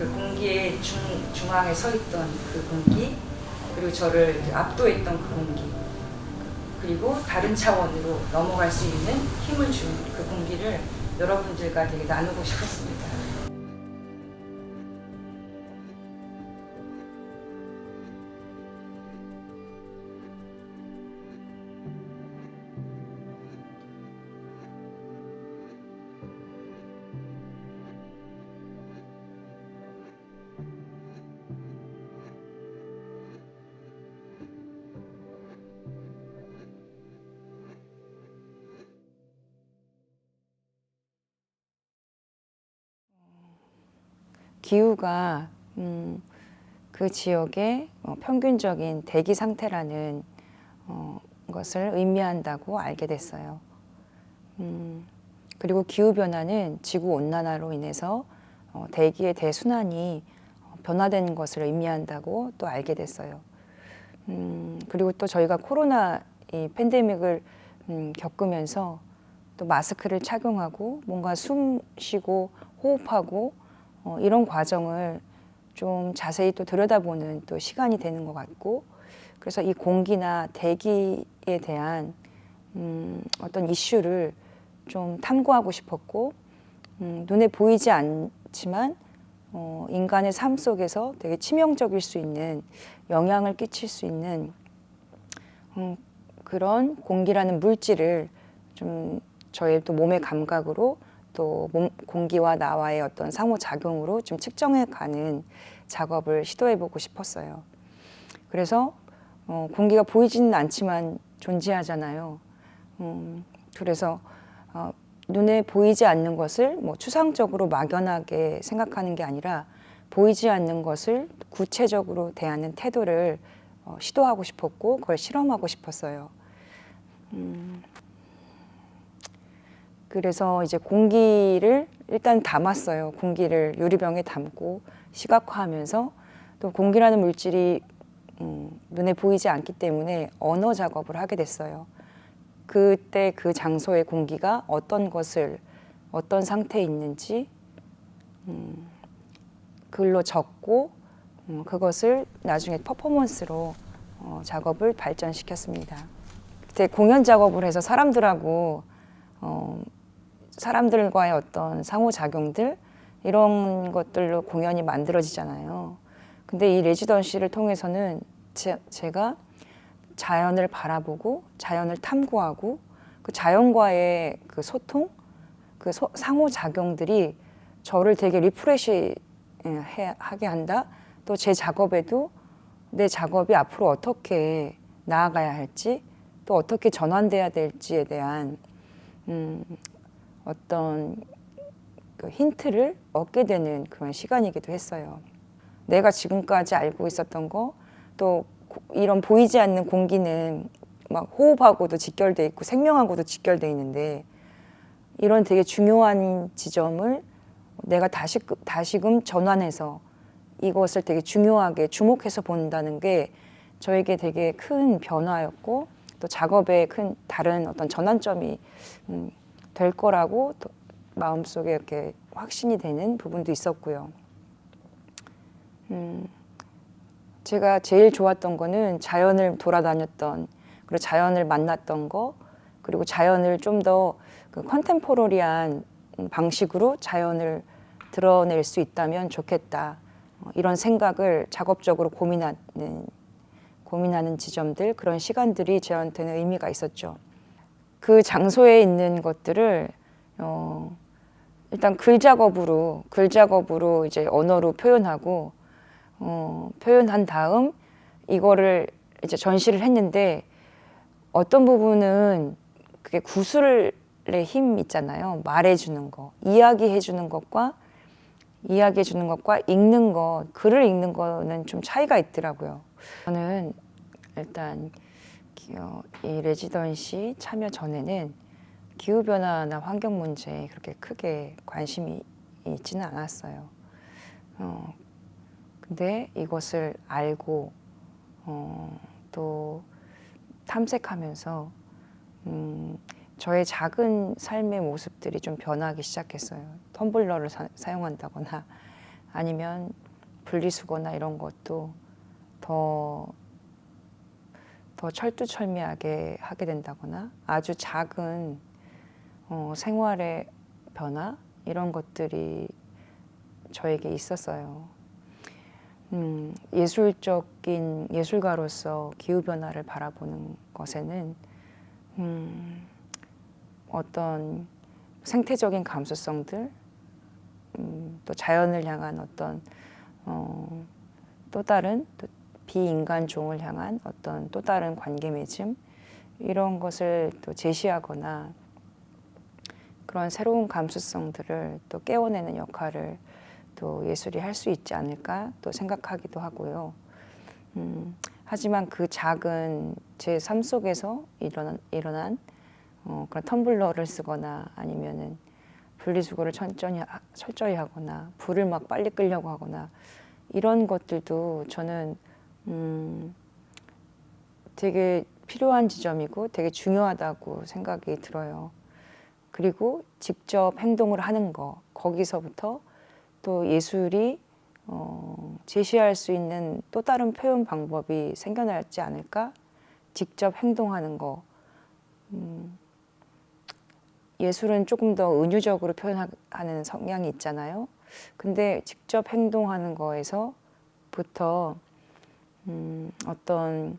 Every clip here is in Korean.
그 공기의 중앙에 서 있던 그 공기, 그리고 저를 압도했던 그 공기, 그리고 다른 차원으로 넘어갈 수 있는 힘을 준 그 공기를 여러분들과 되게 나누고 싶었습니다. 기후가 그 지역의 평균적인 대기 상태라는 것을 의미한다고 알게 됐어요. 그리고 기후변화는 지구온난화로 인해서 대기의 대순환이 변화되는 것을 의미한다고 또 알게 됐어요. 그리고 또 저희가 코로나 이 팬데믹을 겪으면서 또 마스크를 착용하고 뭔가 숨 쉬고 호흡하고 이런 과정을 좀 자세히 또 들여다보는 또 시간이 되는 것 같고, 그래서 이 공기나 대기에 대한 어떤 이슈를 좀 탐구하고 싶었고, 눈에 보이지 않지만 인간의 삶 속에서 되게 치명적일 수 있는 영향을 끼칠 수 있는 그런 공기라는 물질을 좀 저의 또 몸의 감각으로 또 공기와 나와의 어떤 상호작용으로 좀 측정해가는 작업을 시도해보고 싶었어요. 그래서 공기가 보이지는 않지만 존재하잖아요. 그래서 눈에 보이지 않는 것을 뭐 추상적으로 막연하게 생각하는 게 아니라 보이지 않는 것을 구체적으로 대하는 태도를 시도하고 싶었고 그걸 실험하고 싶었어요. 그래서 이제 공기를 일단 담았어요. 공기를 유리병에 담고 시각화하면서 또 공기라는 물질이 눈에 보이지 않기 때문에 언어 작업을 하게 됐어요. 그때 그 장소의 공기가 어떤 것을 어떤 상태에 있는지 글로 적고 그것을 나중에 퍼포먼스로 작업을 발전시켰습니다. 그때 공연 작업을 해서 사람들과의 어떤 상호작용들 이런 것들로 공연이 만들어지잖아요. 근데 이 레지던시를 통해서는 제가 자연을 바라보고 자연을 탐구하고 그 자연과의 그 소통, 그 상호작용들이 저를 되게 리프레시 하게 한다. 또 제 작업에도 내 작업이 앞으로 어떻게 나아가야 할지 또 어떻게 전환돼야 될지에 대한 어떤 그 힌트를 얻게 되는 그런 시간이기도 했어요. 내가 지금까지 알고 있었던 거, 또 이런 보이지 않는 공기는 막 호흡하고도 직결돼 있고 생명하고도 직결돼 있는데 이런 되게 중요한 지점을 내가 다시금 전환해서 이것을 되게 중요하게 주목해서 본다는 게 저에게 되게 큰 변화였고 또 작업에 큰 다른 어떤 전환점이 될 거라고 또 마음속에 이렇게 확신이 되는 부분도 있었고요. 제가 제일 좋았던 거는 자연을 돌아다녔던, 그리고 자연을 만났던 거, 그리고 자연을 좀 더 그 컨템포러리한 방식으로 자연을 드러낼 수 있다면 좋겠다. 이런 생각을 작업적으로 고민하는 지점들, 그런 시간들이 저한테는 의미가 있었죠. 그 장소에 있는 것들을 일단 글 작업으로 이제 언어로 표현하고 표현한 다음 이거를 이제 전시를 했는데 어떤 부분은 그게 구술의 힘 있잖아요. 말해주는 거, 이야기해주는 것과 읽는 것, 글을 읽는 거는 좀 차이가 있더라고요. 저는 일단 이 레지던시 참여 전에는 기후변화나 환경 문제에 그렇게 크게 관심이 있지는 않았어요. 근데 이것을 알고 또 탐색하면서 저의 작은 삶의 모습들이 좀 변하기 시작했어요. 텀블러를 사용한다거나 아니면 분리수거나 이런 것도 더 철두철미하게 하게 된다거나 아주 작은 생활의 변화 이런 것들이 저에게 있었어요. 예술적인 예술가로서 기후변화를 바라보는 것에는 어떤 생태적인 감수성들, 또 자연을 향한 어떤 또 다른 또 비인간종을 향한 어떤 또 다른 관계 맺음 이런 것을 또 제시하거나 그런 새로운 감수성들을 또 깨워내는 역할을 또 예술이 할 수 있지 않을까 또 생각하기도 하고요. 하지만 그 작은 제 삶 속에서 일어난 그런 텀블러를 쓰거나 아니면은 분리수거를 철저히 하거나 불을 막 빨리 끄려고 하거나 이런 것들도 저는 되게 필요한 지점이고 되게 중요하다고 생각이 들어요. 그리고 직접 행동을 하는 거, 거기서부터 또 예술이 제시할 수 있는 또 다른 표현 방법이 생겨나지 않을까? 직접 행동하는 거. 예술은 조금 더 은유적으로 표현하는 성향이 있잖아요. 근데 직접 행동하는 거에서부터 어떤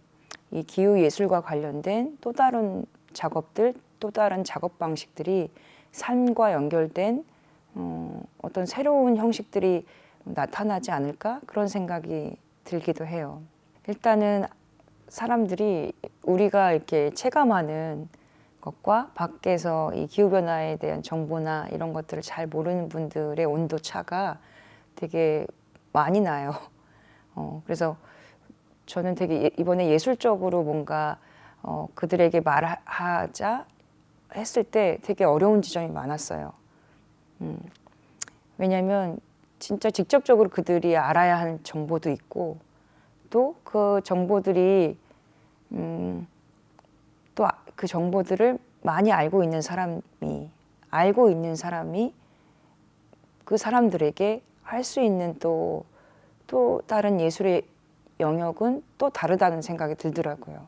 이 기후 예술과 관련된 또 다른 작업들, 또 다른 작업 방식들이 삶과 연결된 어떤 새로운 형식들이 나타나지 않을까 그런 생각이 들기도 해요. 일단은 사람들이 우리가 이렇게 체감하는 것과 밖에서 이 기후변화에 대한 정보나 이런 것들을 잘 모르는 분들의 온도 차가 되게 많이 나요. 그래서 저는 되게 이번에 예술적으로 뭔가 그들에게 말하자 했을 때 되게 어려운 지점이 많았어요. 왜냐하면 진짜 직접적으로 그들이 알아야 하는 정보도 있고 또 그 정보들이 또 그 정보들을 많이 알고 있는 사람이 그 사람들에게 할 수 있는 또 다른 예술의 영역은 또 다르다는 생각이 들더라고요.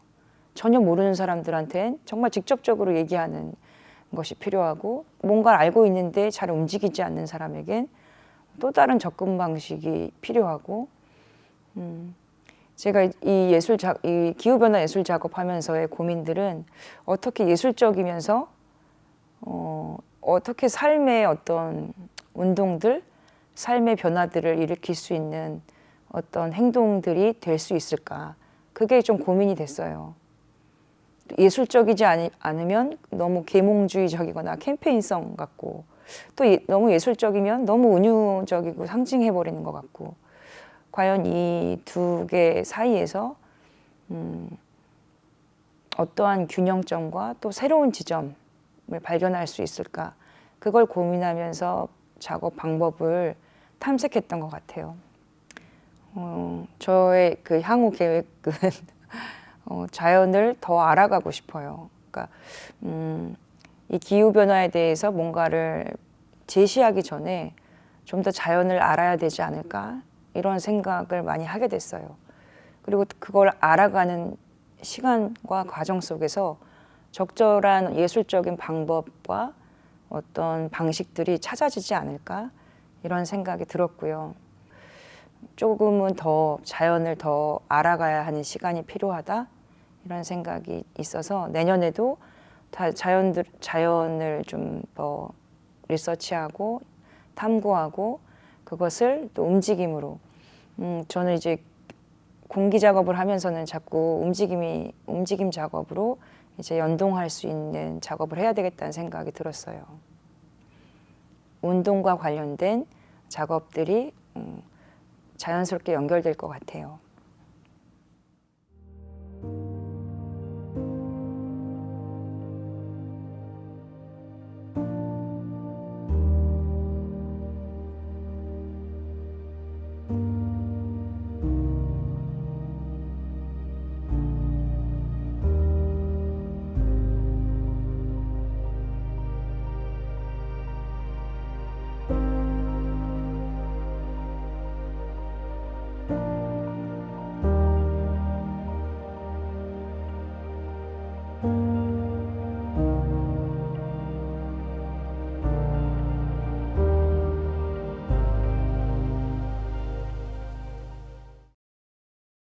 전혀 모르는 사람들한테는 정말 직접적으로 얘기하는 것이 필요하고 뭔가를 알고 있는데 잘 움직이지 않는 사람에겐 또 다른 접근 방식이 필요하고 제가 이 기후변화 예술 작업하면서의 고민들은 어떻게 예술적이면서 어떻게 삶의 어떤 운동들, 삶의 변화들을 일으킬 수 있는 어떤 행동들이 될 수 있을까? 그게 좀 고민이 됐어요. 예술적이지 않으면 너무 계몽주의적이거나 캠페인성 같고 또 너무 예술적이면 너무 은유적이고 상징해버리는 것 같고 과연 이 두 개 사이에서 어떠한 균형점과 또 새로운 지점을 발견할 수 있을까? 그걸 고민하면서 작업 방법을 탐색했던 것 같아요. 저의 그 향후 계획은 자연을 더 알아가고 싶어요. 그러니까 이 기후 변화에 대해서 뭔가를 제시하기 전에 좀 더 자연을 알아야 되지 않을까 이런 생각을 많이 하게 됐어요. 그리고 그걸 알아가는 시간과 과정 속에서 적절한 예술적인 방법과 어떤 방식들이 찾아지지 않을까 이런 생각이 들었고요. 조금은 더 자연을 더 알아가야 하는 시간이 필요하다 이런 생각이 있어서 내년에도 자연을 좀 더 리서치하고 탐구하고 그것을 또 움직임으로 저는 이제 공기 작업을 하면서는 자꾸 움직임 작업으로 이제 연동할 수 있는 작업을 해야 되겠다는 생각이 들었어요. 운동과 관련된 작업들이 자연스럽게 연결될 것 같아요.